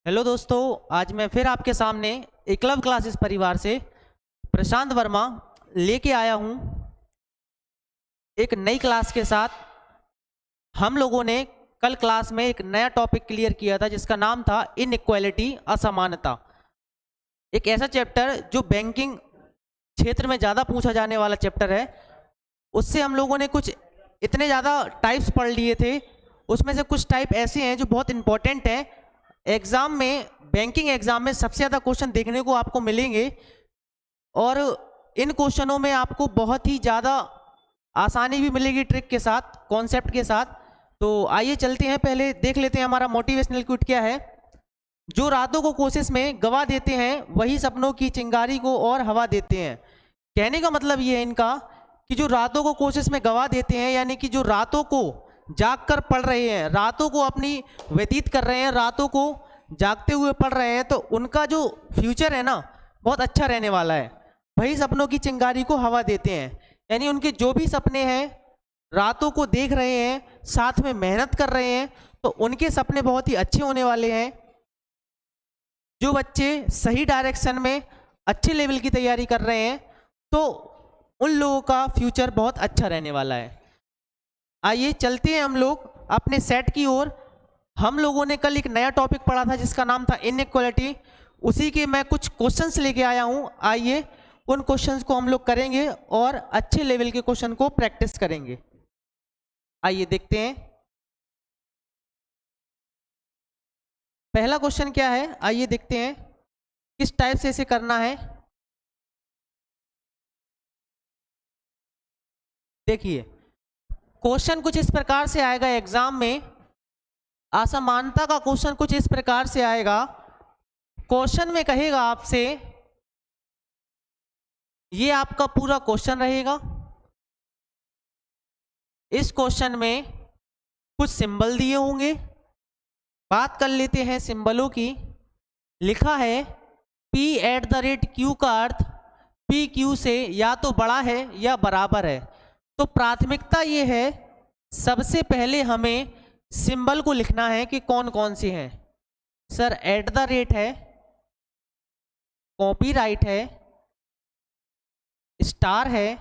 Hello दोस्तों, आज मैं फिर आपके सामने एकलव्य क्लासेस परिवार से प्रशांत वर्मा लेके आया हूँ एक नई क्लास के साथ। हम लोगों ने कल क्लास में एक नया टॉपिक क्लियर किया था जिसका नाम था इनइक्वालिटी, असमानता। एक ऐसा चैप्टर जो बैंकिंग क्षेत्र में ज़्यादा पूछा जाने वाला चैप्टर है। उससे हम लोगों ने कुछ इतने ज़्यादा टाइप्स पढ़ लिए थे, उसमें से कुछ टाइप ऐसे हैं जो बहुत इंपॉर्टेंट हैं। एग्ज़ाम में, बैंकिंग एग्ज़ाम में सबसे ज़्यादा क्वेश्चन देखने को आपको मिलेंगे और इन क्वेश्चनों में आपको बहुत ही ज़्यादा आसानी भी मिलेगी, ट्रिक के साथ, कॉन्सेप्ट के साथ। तो आइए चलते हैं, पहले देख लेते हैं हमारा मोटिवेशनल क्विट क्या है। जो रातों को कोशिश में गवा देते हैं वही सपनों की चिंगारी को और हवा देते हैं। कहने का मतलब ये है इनका कि जो रातों को कोशिश में गवा देते हैं, यानी कि जो रातों को जाग कर पढ़ रहे हैं, रातों को अपनी व्यतीत कर रहे हैं, रातों को जागते हुए पढ़ रहे हैं, तो उनका जो फ्यूचर है ना, बहुत अच्छा रहने वाला है। वही सपनों की चिंगारी को हवा देते हैं, यानी उनके जो भी सपने हैं, रातों को देख रहे हैं, साथ में मेहनत कर रहे हैं, तो उनके सपने बहुत ही अच्छे होने वाले हैं। जो बच्चे सही डायरेक्शन में अच्छे लेवल की तैयारी कर रहे हैं, तो उन लोगों का फ्यूचर बहुत अच्छा रहने वाला है। आइए चलते हैं हम लोग अपने सेट की ओर। हम लोगों ने कल एक नया टॉपिक पढ़ा था जिसका नाम था इनइक्वालिटी। उसी के मैं कुछ क्वेश्चंस लेके आया हूं। आइए उन क्वेश्चंस को हम लोग करेंगे और अच्छे लेवल के क्वेश्चन को प्रैक्टिस करेंगे। आइए देखते हैं पहला क्वेश्चन क्या है। आइए देखते हैं किस टाइप से इसे करना है। देखिए, क्वेश्चन कुछ इस प्रकार से आएगा एग्जाम में। असमानता का क्वेश्चन कुछ इस प्रकार से आएगा। क्वेश्चन में कहेगा आपसे, ये आपका पूरा क्वेश्चन रहेगा। इस क्वेश्चन में कुछ सिंबल दिए होंगे। बात कर लेते हैं सिंबलों की। लिखा है P@Q का अर्थ P Q से या तो बड़ा है या बराबर है। तो प्राथमिकता ये है, सबसे पहले हमें सिंबल को लिखना है कि कौन कौन से हैं। सर, @ है, कॉपीराइट है, स्टार है,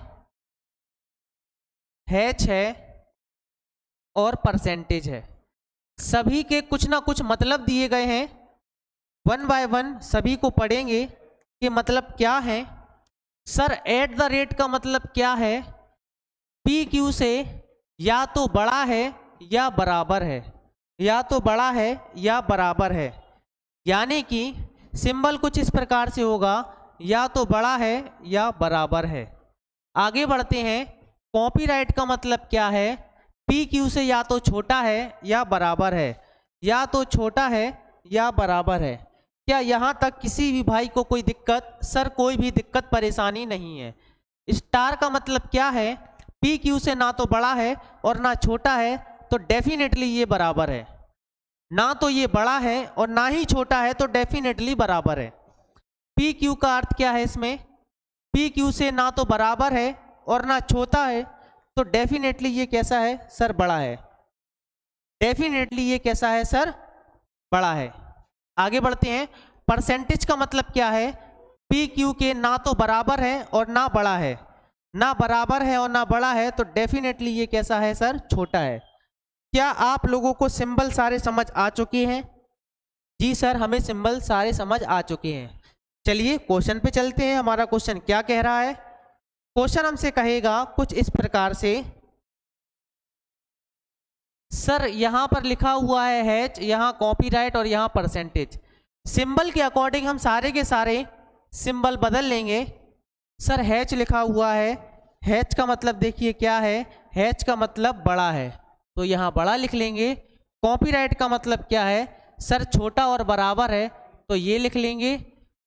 हैच है और परसेंटेज है। सभी के कुछ ना कुछ मतलब दिए गए हैं। वन बाय वन सभी को पढ़ेंगे कि मतलब क्या है। सर, @ का मतलब क्या है? PQ से या तो बड़ा है या बराबर है, या तो बड़ा है या बराबर है। यानी कि सिंबल कुछ इस प्रकार से होगा, या तो बड़ा है या बराबर है। आगे बढ़ते हैं। कॉपीराइट का मतलब क्या है? PQ से या तो छोटा है या बराबर है, या तो छोटा है या बराबर है। क्या यहाँ तक किसी भी भाई को कोई दिक्कत? सर, कोई भी दिक्कत परेशानी नहीं है। स्टार का मतलब क्या है? PQ से ना तो बड़ा है और ना छोटा है, तो डेफिनेटली ये बराबर है। ना तो ये बड़ा है और ना ही छोटा है, तो डेफिनेटली बराबर है। PQ का अर्थ क्या है इसमें? PQ से ना तो बराबर है और ना छोटा है, तो डेफिनेटली ये कैसा है सर? बड़ा है। डेफिनेटली ये कैसा है सर? बड़ा है। आगे बढ़ते हैं। परसेंटेज का मतलब क्या है? PQ के ना तो बराबर है और ना बड़ा है, ना बराबर है और ना बड़ा है, तो डेफिनेटली ये कैसा है सर? छोटा है। क्या आप लोगों को सिंबल सारे समझ आ चुके हैं? जी सर, हमें सिंबल सारे समझ आ चुके हैं। चलिए क्वेश्चन पे चलते हैं। हमारा क्वेश्चन क्या कह रहा है? क्वेश्चन हमसे कहेगा कुछ इस प्रकार से, सर यहाँ पर लिखा हुआ है हैच, यहाँ कॉपीराइट और यहाँ परसेंटेज। सिंबल के अकॉर्डिंग हम सारे के सारे सिंबल बदल लेंगे। सर, हैच लिखा हुआ है, हैच का मतलब देखिए क्या है? हैच का मतलब बड़ा है, तो यहाँ बड़ा लिख लेंगे। कॉपीराइट का मतलब क्या है? सर, छोटा और बराबर है, तो ये लिख लेंगे।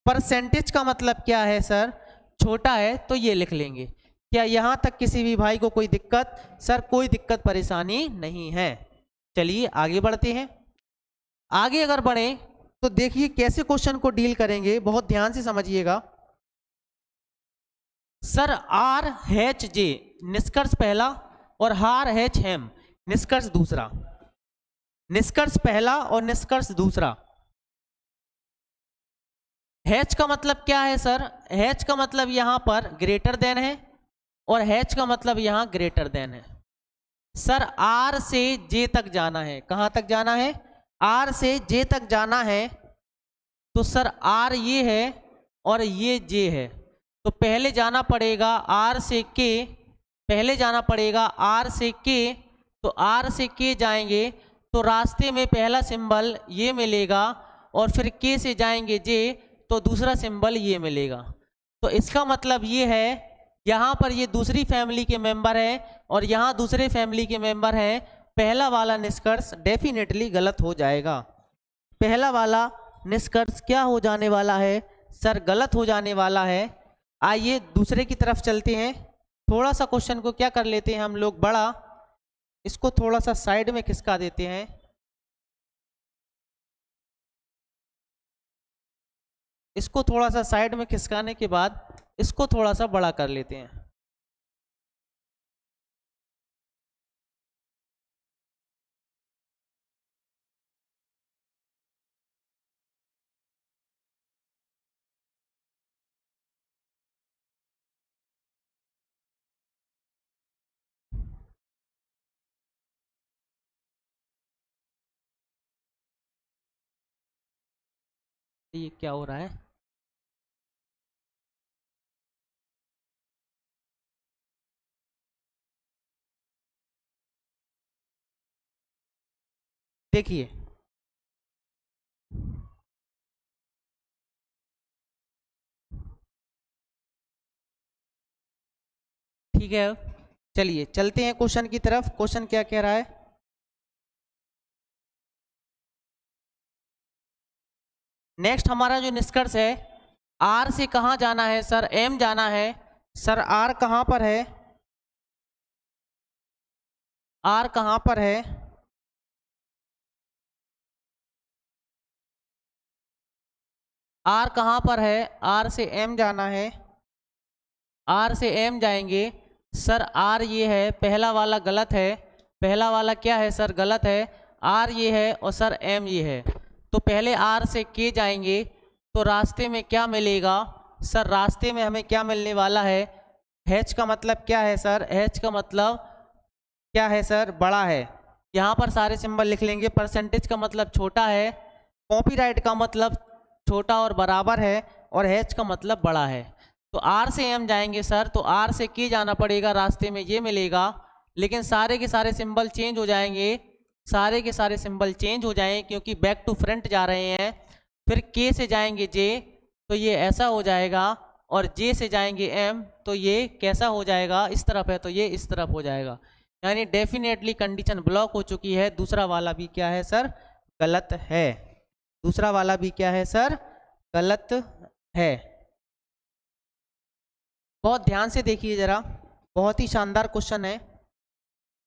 परसेंटेज का मतलब क्या है सर? छोटा है, तो ये लिख लेंगे। क्या यहाँ तक किसी भी भाई को कोई दिक्कत? सर, कोई दिक्कत परेशानी नहीं है। चलिए आगे बढ़ते हैं। आगे अगर बढ़े तो देखिए कैसे क्वेश्चन को डील करेंगे, बहुत ध्यान से समझिएगा। सर, RH निष्कर्ष पहला और RH निष्कर्ष दूसरा। निष्कर्ष पहला और निष्कर्ष दूसरा। हैच का मतलब क्या है सर? हैच का मतलब यहाँ पर ग्रेटर देन है और हैच का मतलब यहाँ ग्रेटर देन है। सर आर से जे तक जाना है, कहाँ तक जाना है? आर से जे तक जाना है। तो सर आर ये है और ये जे है, तो पहले जाना पड़ेगा आर से के, पहले जाना पड़ेगा आर से के। तो आर से के जाएंगे तो रास्ते में पहला सिंबल ये मिलेगा और फिर के से जाएंगे जे तो दूसरा सिंबल ये मिलेगा। तो इसका मतलब ये है यहाँ पर ये दूसरी फैमिली के मेंबर हैं और यहाँ दूसरे फैमिली के मेंबर हैं। पहला वाला निष्कर्ष डेफिनेटली गलत हो जाएगा। पहला वाला निष्कर्ष क्या हो जाने वाला है सर? गलत हो जाने वाला है। आइए दूसरे की तरफ चलते हैं। थोड़ा सा क्वेश्चन को क्या कर लेते हैं हम लोग बड़ा, इसको थोड़ा सा साइड में खिसका देते हैं। इसको थोड़ा सा साइड में खिसकाने के बाद इसको थोड़ा सा बड़ा कर लेते हैं। ये क्या हो रहा है? देखिए ठीक है, चलिए चलते हैं क्वेश्चन की तरफ। क्वेश्चन क्या कह रहा है? नेक्स्ट हमारा जो निष्कर्ष है, आर से कहाँ जाना है सर? एम जाना है। सर आर कहाँ पर है? आर कहाँ पर है? आर कहाँ पर है? आर से एम जाना है। आर से एम जाएंगे। सर आर ये है, पहला वाला गलत है। पहला वाला क्या है सर? गलत है। आर ये है और सर एम ये है। तो पहले आर से के जाएंगे तो रास्ते में क्या मिलेगा सर? रास्ते में हमें क्या मिलने वाला है? हैच का मतलब क्या है सर? हैच का मतलब क्या है सर? बड़ा है। यहाँ पर सारे सिंबल लिख लेंगे। परसेंटेज का मतलब छोटा है, कॉपीराइट का मतलब छोटा और बराबर है, और हैच का मतलब बड़ा है। तो आर से एम जाएंगे सर, तो आर से के जाना पड़ेगा, रास्ते में ये मिलेगा। लेकिन सारे के सारे सिंबल चेंज हो जाएंगे, सारे के सारे सिंबल चेंज हो जाएंगे क्योंकि बैक टू फ्रंट जा रहे हैं। फिर के से जाएंगे जे तो ये ऐसा हो जाएगा, और जे से जाएंगे एम तो ये कैसा हो जाएगा? इस तरफ है तो ये इस तरफ हो जाएगा। यानी डेफिनेटली कंडीशन ब्लॉक हो चुकी है। दूसरा वाला भी क्या है सर? गलत है। दूसरा वाला भी क्या है सर? गलत है। बहुत ध्यान से देखिए जरा, बहुत ही शानदार क्वेश्चन है।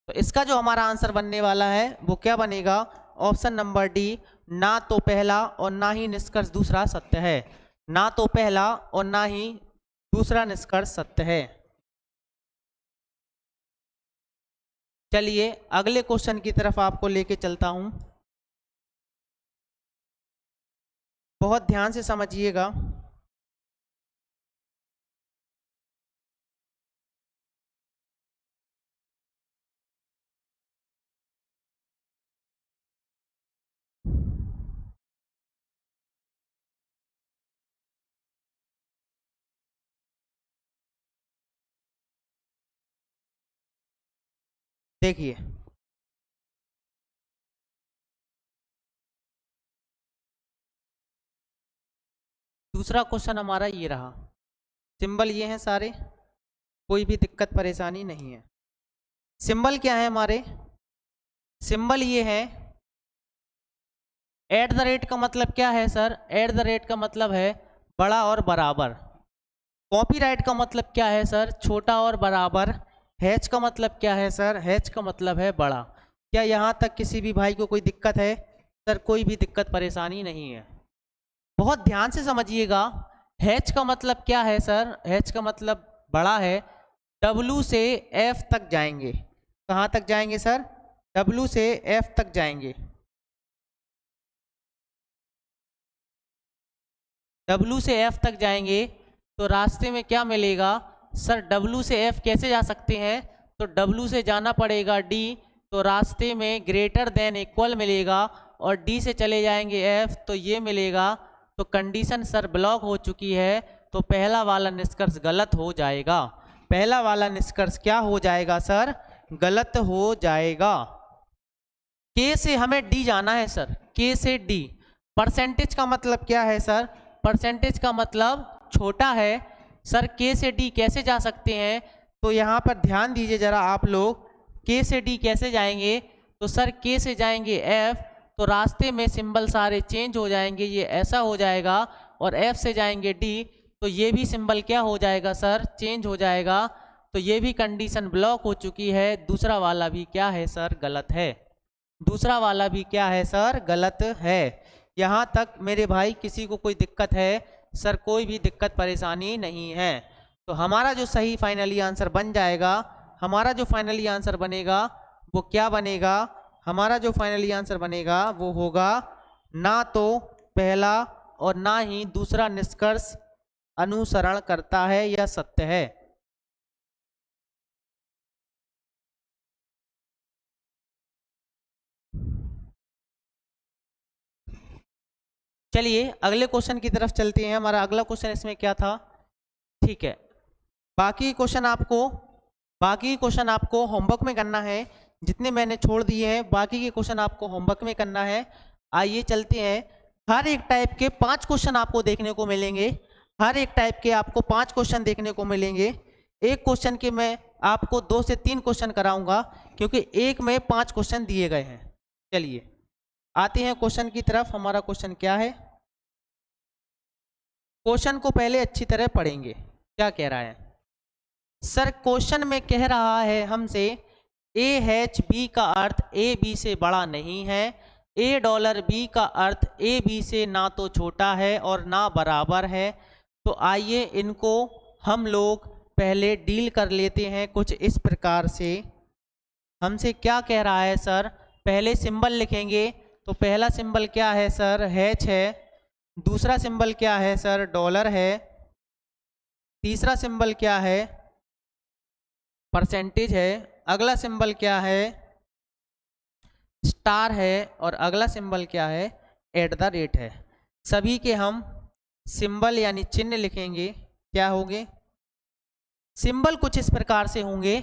तो इसका जो हमारा आंसर बनने वाला है वो क्या बनेगा? ऑप्शन नंबर डी, ना तो पहला और ना ही निष्कर्ष दूसरा सत्य है। ना तो पहला और ना ही दूसरा निष्कर्ष सत्य है। चलिए अगले क्वेश्चन की तरफ आपको लेके चलता हूं, बहुत ध्यान से समझिएगा। देखिए दूसरा क्वेश्चन हमारा ये रहा। सिंबल ये हैं सारे, कोई भी दिक्कत परेशानी नहीं है। सिंबल क्या है हमारे? सिंबल ये है। एट द रेट का मतलब क्या है सर? एट द रेट का मतलब है बड़ा और बराबर। कॉपीराइट का मतलब क्या है सर? छोटा और बराबर। हैच का मतलब क्या है सर? हैच का मतलब है बड़ा। क्या यहाँ तक किसी भी भाई को कोई दिक्कत है सर? कोई भी दिक्कत परेशानी नहीं है। बहुत ध्यान से समझिएगा। हैच का मतलब क्या है सर? हैच का मतलब बड़ा है। डब्लू से एफ तक जाएंगे। कहाँ तक जाएंगे सर? डब्लू से एफ तक जाएंगे। W से F तक जाएंगे तो रास्ते में क्या मिलेगा सर? W से F कैसे जा सकते हैं? तो W से जाना पड़ेगा D, तो रास्ते में ग्रेटर देन इक्वल मिलेगा, और D से चले जाएंगे F तो ये मिलेगा। तो कंडीशन सर ब्लॉक हो चुकी है, तो पहला वाला निष्कर्ष गलत हो जाएगा। पहला वाला निष्कर्ष क्या हो जाएगा सर? गलत हो जाएगा। K से हमें D जाना है सर, K से D। परसेंटेज का मतलब क्या है सर? परसेंटेज का मतलब छोटा है। सर K से D कैसे जा सकते हैं? तो यहाँ पर ध्यान दीजिए जरा आप लोग, K से D कैसे जाएंगे? तो सर K से जाएंगे F, तो रास्ते में सिंबल सारे चेंज हो जाएंगे, ये ऐसा हो जाएगा। और F से जाएंगे D, तो ये भी सिंबल क्या हो जाएगा सर? चेंज हो जाएगा। तो ये भी कंडीशन ब्लॉक हो चुकी है। दूसरा वाला भी क्या है सर? गलत है। दूसरा वाला भी क्या है सर? गलत है। यहाँ तक मेरे भाई किसी को कोई दिक्कत है? सर कोई भी दिक्कत परेशानी नहीं है। तो हमारा जो सही फाइनली आंसर बन जाएगा, हमारा जो फाइनली आंसर बनेगा वो क्या बनेगा? हमारा जो फाइनली आंसर बनेगा वो होगा ना तो पहला और ना ही दूसरा निष्कर्ष अनुसरण करता है या सत्य है। चलिए अगले क्वेश्चन की तरफ चलते हैं। हमारा अगला क्वेश्चन इसमें क्या था? ठीक है, बाकी क्वेश्चन आपको होमवर्क में करना है। जितने मैंने छोड़ दिए हैं बाकी के क्वेश्चन आपको होमवर्क में करना है। आइए चलते हैं। हर एक टाइप के 5 क्वेश्चन आपको देखने को मिलेंगे। हर एक टाइप के आपको 5 क्वेश्चन देखने को मिलेंगे। एक क्वेश्चन के मैं आपको 2 से 3 क्वेश्चन कराऊंगा, क्योंकि एक में 5 क्वेश्चन दिए गए हैं। चलिए आते हैं क्वेश्चन की तरफ। हमारा क्वेश्चन क्या है? क्वेश्चन को पहले अच्छी तरह पढ़ेंगे। क्या कह रहा है सर? क्वेश्चन में कह रहा है हमसे AHB का अर्थ AB से बड़ा नहीं है, $A का अर्थ AB से ना तो छोटा है और ना बराबर है। तो आइए इनको हम लोग पहले डील कर लेते हैं कुछ इस प्रकार से। हमसे क्या कह रहा है सर? पहले सिंबल लिखेंगे। तो पहला सिंबल क्या है सर? H है। दूसरा सिंबल क्या है सर? डॉलर है। तीसरा सिंबल क्या है? परसेंटेज है। अगला सिंबल क्या है? स्टार है। और अगला सिंबल क्या है? @ है। सभी के हम सिंबल यानी चिन्ह लिखेंगे। क्या होंगे? सिंबल कुछ इस प्रकार से होंगे।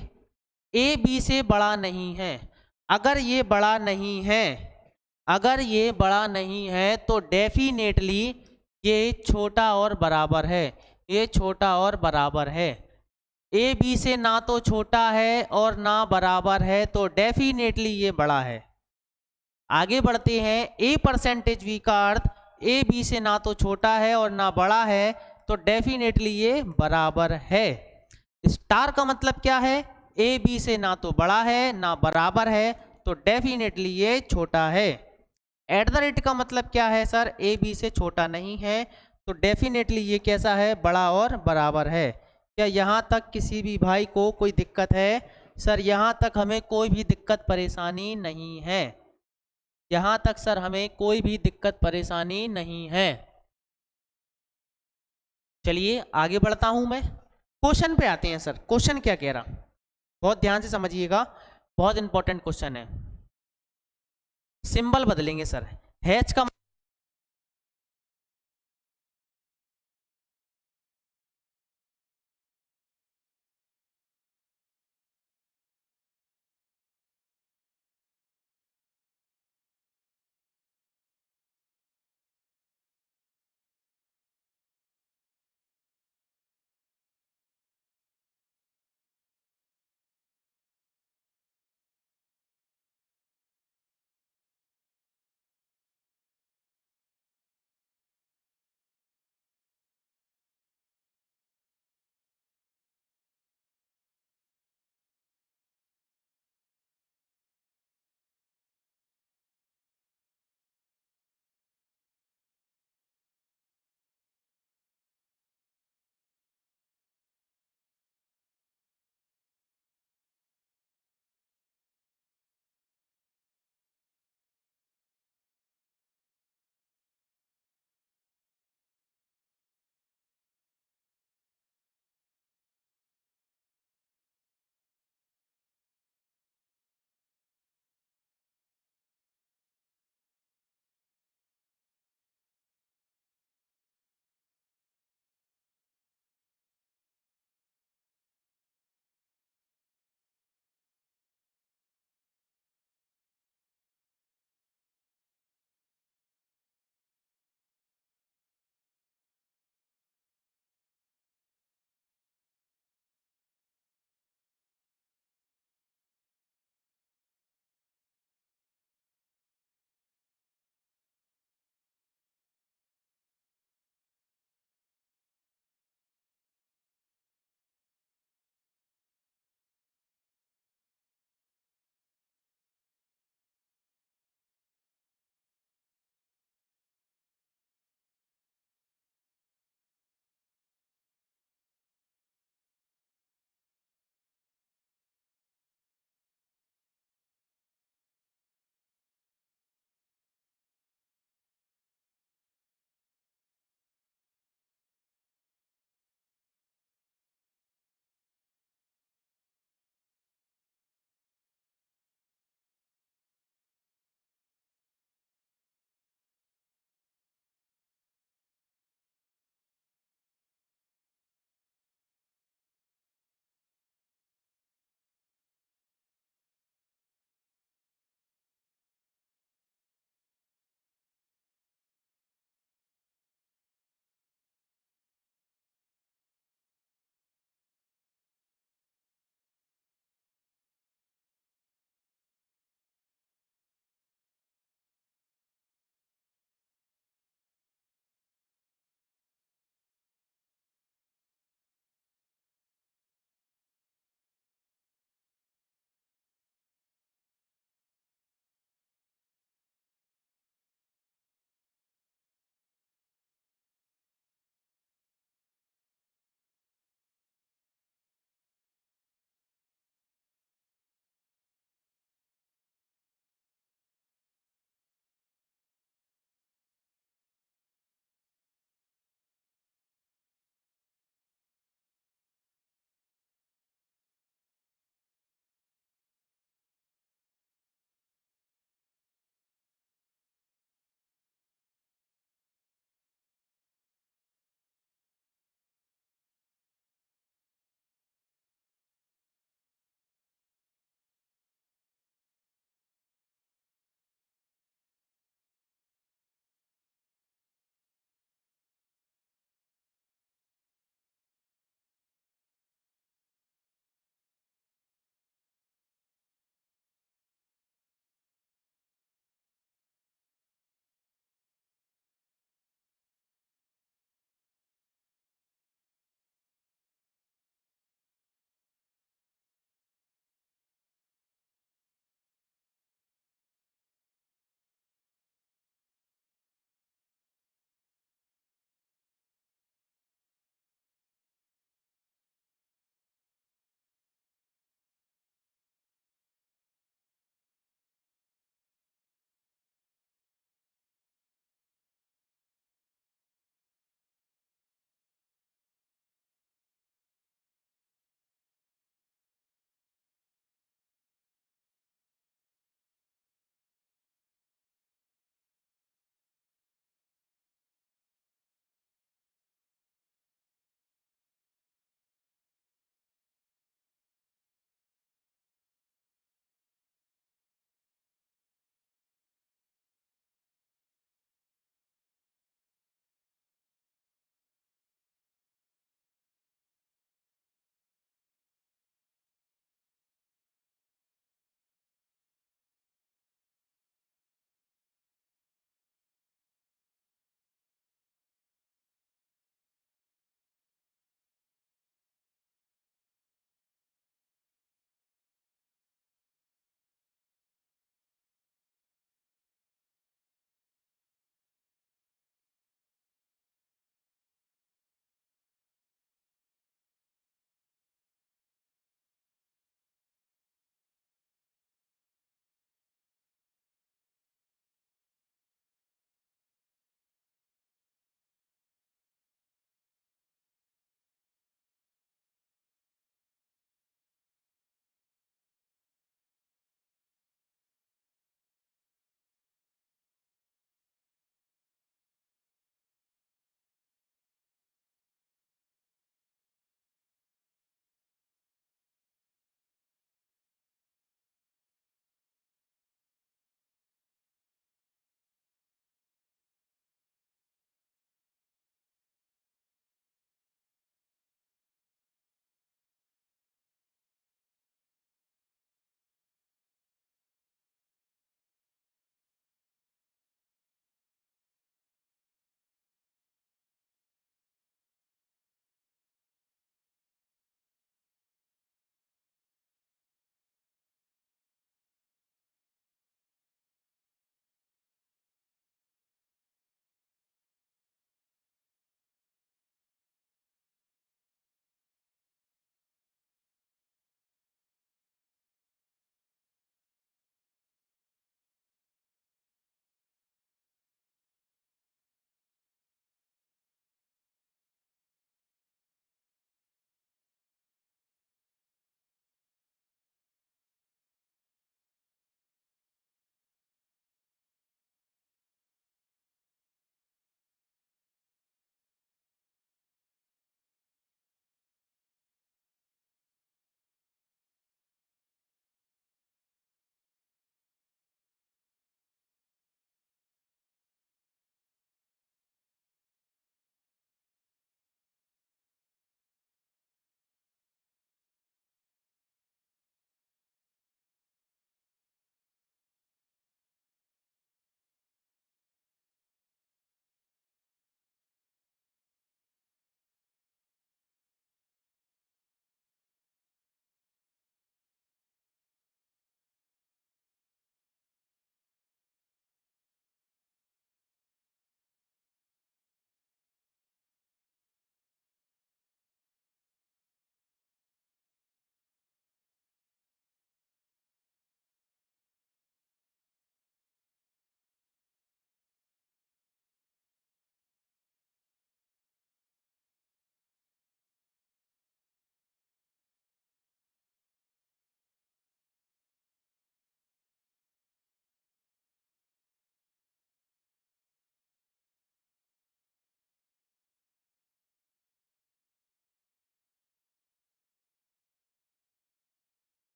AB से बड़ा नहीं है। अगर ये बड़ा नहीं है, अगर ये बड़ा नहीं है तो डेफिनेटली ये छोटा और बराबर है। ये छोटा और बराबर है। AB से ना तो छोटा है और ना बराबर है, तो डेफिनेटली ये बड़ा है। आगे बढ़ते हैं। A% का अर्थ AB से ना तो छोटा है और ना बड़ा है, तो डेफिनेटली ये बराबर है। स्टार का मतलब क्या है? AB से ना तो बड़ा है ना बराबर है, तो डेफिनेटली ये छोटा है। @ का मतलब क्या है सर? AB से छोटा नहीं है, तो डेफिनेटली ये कैसा है? बड़ा और बराबर है। क्या यहाँ तक किसी भी भाई को कोई दिक्कत है? सर यहाँ तक हमें कोई भी दिक्कत परेशानी नहीं है। यहाँ तक सर हमें कोई भी दिक्कत परेशानी नहीं है। चलिए आगे बढ़ता हूँ मैं। क्वेश्चन पे आते हैं सर। क्वेश्चन क्या कह रहा? बहुत ध्यान से समझिएगा, बहुत इंपॉर्टेंट क्वेश्चन है। सिंबल बदलेंगे सर। H का